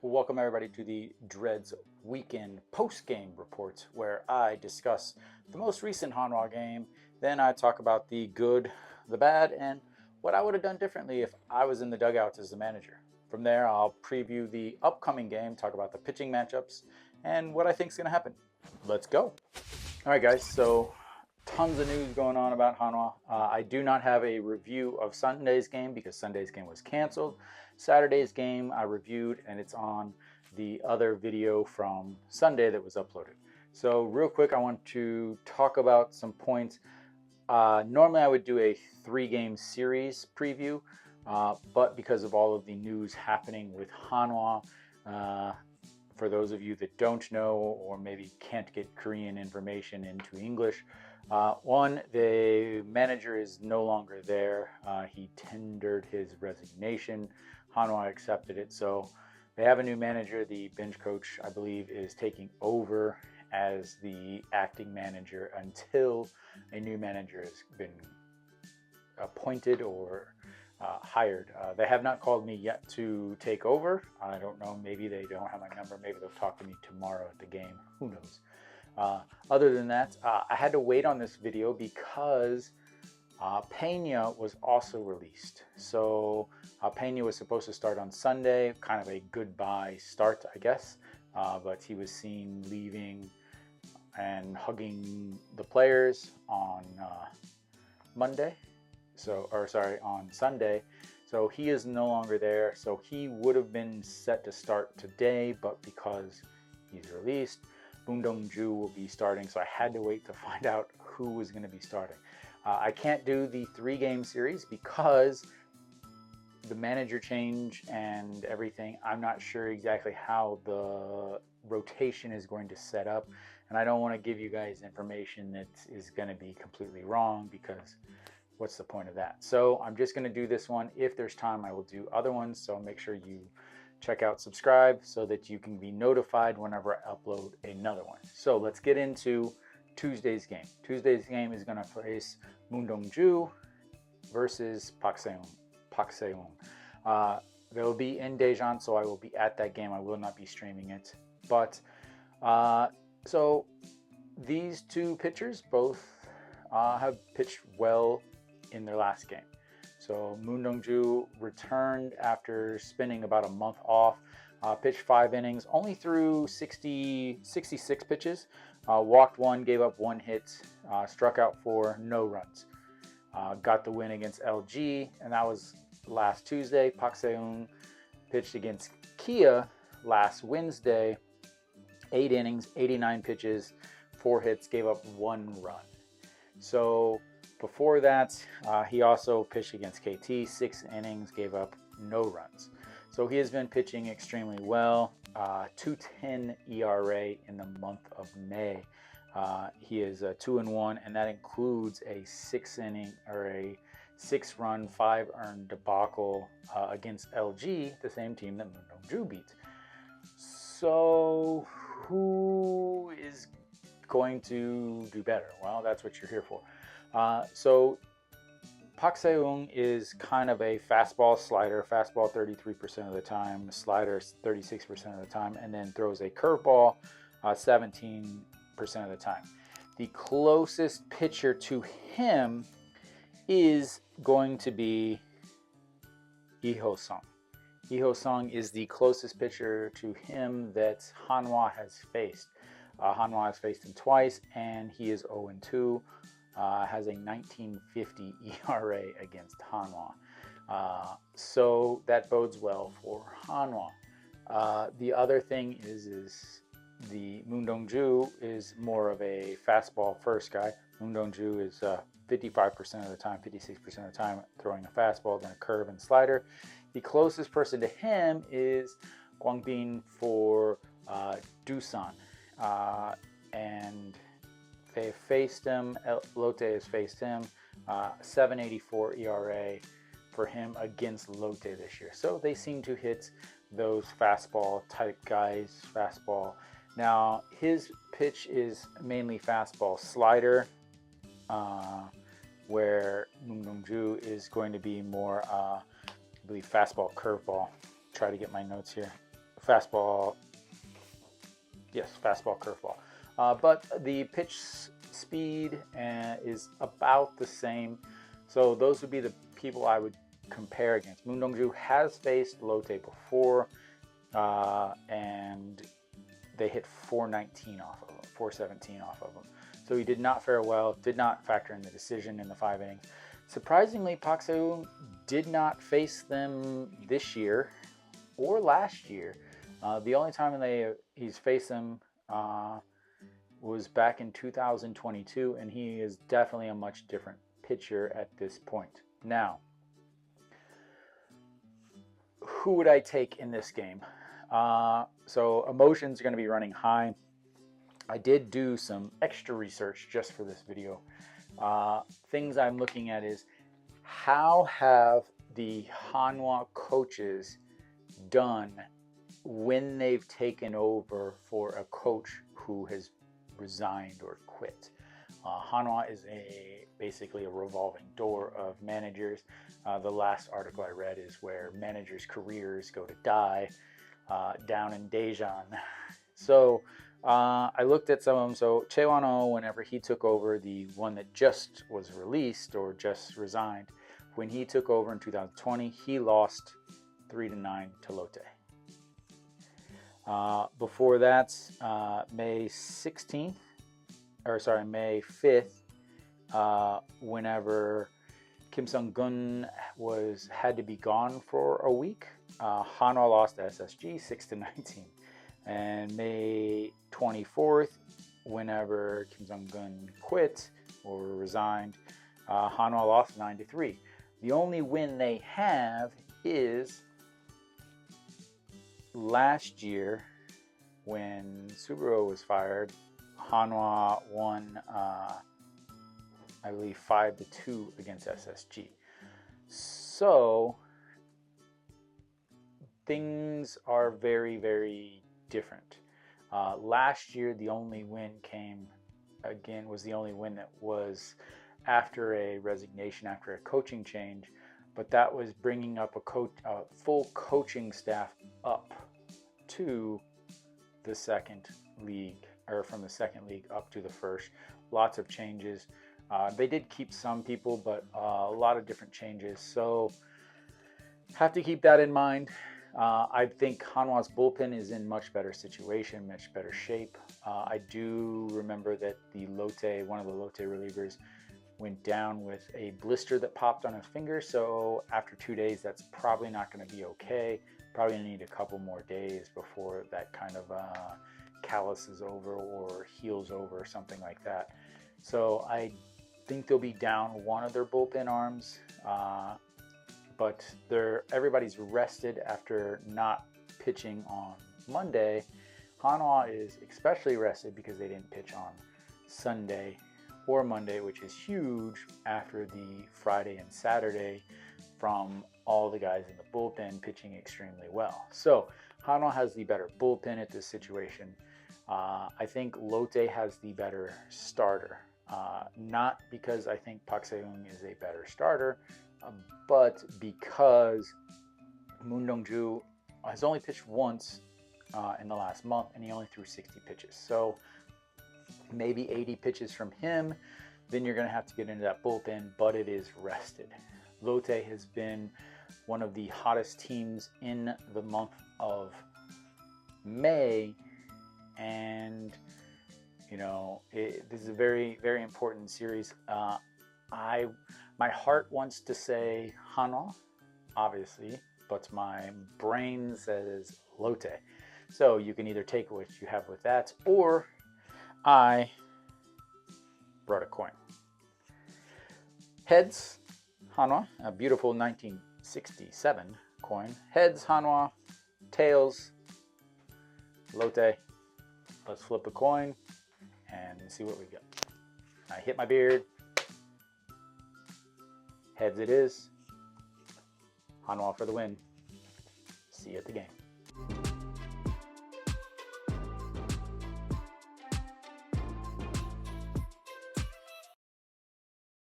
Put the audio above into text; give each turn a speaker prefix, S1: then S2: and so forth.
S1: Welcome everybody to the Dreads Weekend Post-Game Report, where I discuss the most recent Hanwha game, then I talk about the good, the bad, and what I would have done differently if I was in the dugouts as the manager. From there, I'll preview the upcoming game, talk about the pitching matchups, and what I think is going to happen. Let's go. All right, guys, so tons of news going on about Hanwha. I do not have a review of Sunday's game because Sunday's game was canceled. Saturday's game I reviewed, and it's on the other video from Sunday that was uploaded. So real quick, I want to talk about some points. Normally I would do a 3-game series preview, but because of all of the news happening with Hanwha, for those of you that don't know or maybe can't get Korean information into English, one, the manager is no longer there. He tendered his resignation. Hanwha accepted it. So they have a new manager. The bench coach, I believe, is taking over as the acting manager until a new manager has been appointed or hired. They have not called me yet to take over. I don't know. Maybe they don't have my number. Maybe they'll talk to me tomorrow at the game. Who knows? Other than that, I had to wait on this video because Peña was also released. So Peña was supposed to start on Sunday, kind of a goodbye start, I guess. But he was seen leaving and hugging the players on Monday. On Sunday. So he is no longer there. So he would have been set to start today, but because he's released, Moon Dong-ju will be starting. So I had to wait to find out who was going to be starting. I can't do the 3-game series because the manager change and everything. I'm not sure exactly how the rotation is going to set up, and I don't want to give you guys information that is going to be completely wrong because what's the point of that? So I'm just going to do this one. If there's time, I will do other ones. So make sure you check out, subscribe, so that you can be notified whenever I upload another one. So let's get into Tuesday's game. Tuesday's game is going to face Moon Dong-ju versus Park Se-young. They'll be in Daejeon, so I will be at that game. I will not be streaming it. But so these two pitchers both have pitched well in their last game. So Moon Dong-ju returned after spending about a month off, pitched 5 innings, only threw 66 pitches, walked 1, gave up 1 hit, struck out 4, no runs. Got the win against LG, and that was last Tuesday. Park Se-young pitched against Kia last Wednesday, 8 innings, 89 pitches, 4 hits, gave up 1 run. So before that, he also pitched against KT, 6 innings, gave up no runs. So he has been pitching extremely well. 2.10 ERA in the month of May. He is 2-1, and that includes a 6-inning or a 6-run, 5-earned debacle against LG, the same team that Moon Dong-ju beat. So who is going to do better? Well, that's what you're here for. So Park Se-young is kind of a fastball slider, fastball 33% of the time, slider 36% of the time, and then throws a curveball 17% of the time. The closest pitcher to him is going to be Lee Ho-sung. Lee Ho-sung is the closest pitcher to him that Hanwha has faced. Hanwha has faced him twice, and he is 0-2. Has a 19.50 ERA against Hanwha. So that bodes well for Hanwha. The other thing is the Moon Dong-ju is more of a fastball first guy. Moon Dong-ju is 55% of the time, 56% of the time throwing a fastball, then a curve and slider. The closest person to him is Gwangbin for Doosan. And they have faced him. Lotte has faced him. 7.84 ERA for him against Lotte this year. So they seem to hit those fastball type guys. Fastball. Now his pitch is mainly fastball slider, where Moon Dong-ju is going to be more, I believe, fastball curveball. Try to get my notes here. fastball. Yes, fastball, curveball. But the pitch speed is about the same. So those would be the people I would compare against. Moon Dong-ju has faced Lotte before, and they hit 419 off of him, 417 off of him. So he did not fare well, did not factor in the decision in the 5 innings. Surprisingly, Park Seo-yoon did not face them this year or last year. The only time he's faced them was back in 2022, and he is definitely a much different pitcher at this point. Now, who would I take in this game? So emotions are going to be running high. I did do some extra research just for this video. Things I'm looking at is how have the Hanwha coaches done when they've taken over for a coach who has resigned or quit. Hanwha is basically a revolving door of managers. The last article I read is where managers' careers go to die down in Daejeon. So I looked at some of them. So Choi Won-oh, whenever he took over, the one that just was released or just resigned, when he took over in 2020, he lost 3-9 to Lotte. Before that, May 5th, whenever Kim Sung-gun had to be gone for a week, Hanwha lost to SSG 6-19. And May 24th, whenever Kim Sung-gun quit or resigned, Hanwha lost 9-3. The only win they have is last year when Subaru was fired. Hanwha won, I believe, 5-2 against SSG. So things are very, very different. Last year, the only win was the only win that was after a resignation, after a coaching change, but that was bringing up a full coaching staff up to the second league, or from the second league up to the first. Lots of changes. They did keep some people, but a lot of different changes. So have to keep that in mind. I think Hanwha's bullpen is in much better situation, much better shape. I do remember that one of the Lotte relievers went down with a blister that popped on his finger. So after 2 days, that's probably not going to be okay. Probably going to need a couple more days before that kind of callus is over or heals over or something like that. So I think they'll be down one of their bullpen arms. But everybody's rested after not pitching on Monday. Hanwha is especially rested because they didn't pitch on Sunday or Monday, which is huge after the Friday and Saturday from all the guys in the bullpen pitching extremely well. So Hanwha has the better bullpen at this situation. I think Lotte has the better starter. Not because I think Park Seo-yoon is a better starter, but because Moon Dong-ju has only pitched once in the last month, and he only threw 60 pitches. So maybe 80 pitches from him, then you're going to have to get into that bullpen, but it is rested. Lotte has been one of the hottest teams in the month of May, and this is a very, very important series. My heart wants to say Hanwha, obviously, but my brain says Lotte. So you can either take what you have with that, or I brought a coin. Heads, Hanwha, a beautiful 1967 coin. Heads, Hanwha. Tails, Lotte. Let's flip a coin and see what we got. I hit my beard. Heads it is. Hanwha for the win. See you at the game.